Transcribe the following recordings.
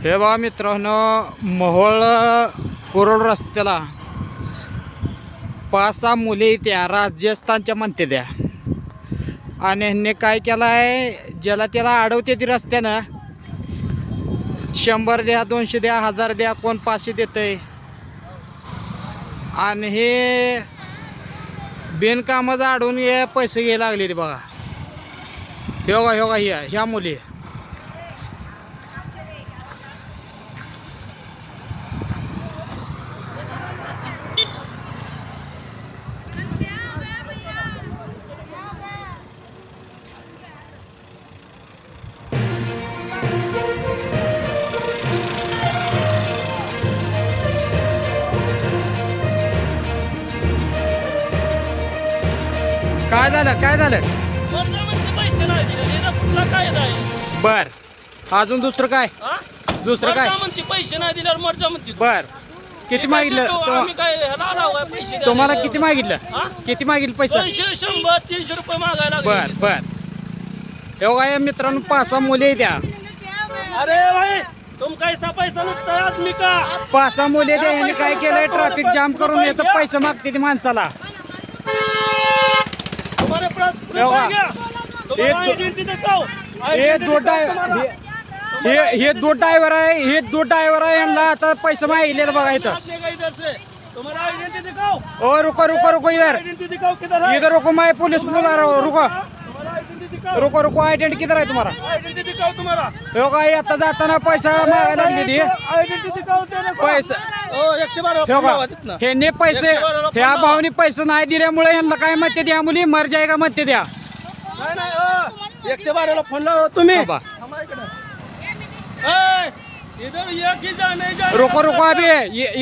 हे बघा मित्रांनो, मोहोळ कुरोड रस्त्याला 5-6 मुली त्या राजस्थानच्या म्हणते त्या, आणि ह्यांनी काय केलं आहे, ज्याला त्याला अडवते ती रस्त्यानं 100 द्या, 200 द्या, 1000 द्या, कोण 500 देतंय. आणि हे बिनकामाचं अडवून हे पैसे घ्यायला लागले ते बघा. हे बघा हे बघा ह्या मुली. काय झालं पैसे नाही दिले, याचा कुठला कायदा आहे? बर, अजून दुसरं काय? दुसरं काय? म्हणते पैसे नाही दिल्यावर मर्जा म्हणते. बर, किती मागितलं आम्ही काय ह्याला आलाव आहे पैसे द्यायला? तुम्हाला? किती मागितलं? किती मागितलं पैसा? 200, 100, 300 रुपये मागायला लागले. बर बर. हे बघा मित्रांनो, 5-6 मुली आहेत त्या. अरे भाई, तुम कैसा पैसा लुटता है आदमी का? 5-6 मुली आहेत. यांनी काय केलंय, ट्रॅफिक जाम करून येतं, पैसे मागते ती माणसाला. तुम्हारे पास proof है क्या? तुम्हारा आइडेंटिटी दिखाओ. हे दो ड्रायव्हर आहे, यांना आता पैसे मागितले बघा इथं. इधर से तुम्हारा आइडेंटिटी दिखाओ. ओ रुको इधर आइडेंटिटी दिखाओ, किधर है? इधर रुको, मैं पुलिस बुला रहा हूँ. रुको तुम्हारा आइडेंटिटी दिखाओ. रुको, आयडेंटिटी किधर आहे तुम्हाला? आइडेंटिटी दिखाओ तुम्हारा. हे बघा, आता जाताना पैसा मागायला लागली ती. आइडेंटिटी दिखाओ तेरे को. पैसे ओ 112 हे बघा, ह्यांनी पैसे, ह्या भावनी पैसे नाही दिल्यामुळे यांना काय म्हणते द्या, मुली मर जायगा म्हणते द्या. नाही नाही, 112 ला फोन लावा तुम्ही. बाबा. इधर ये की जाने जा. रुको अभी,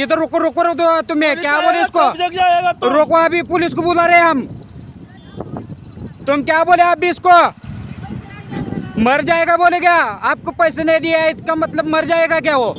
इधर रुको तुम्हें क्या बोले इसको? जग जाएगा तो. रुको अभी, पुलिस को बुला रहे हम. तुम क्या बोले अभी इसको? मर जाएगा बोले क्या? आपको पैसे नहीं दिया इसका मतलब मर जाएगा क्या वो?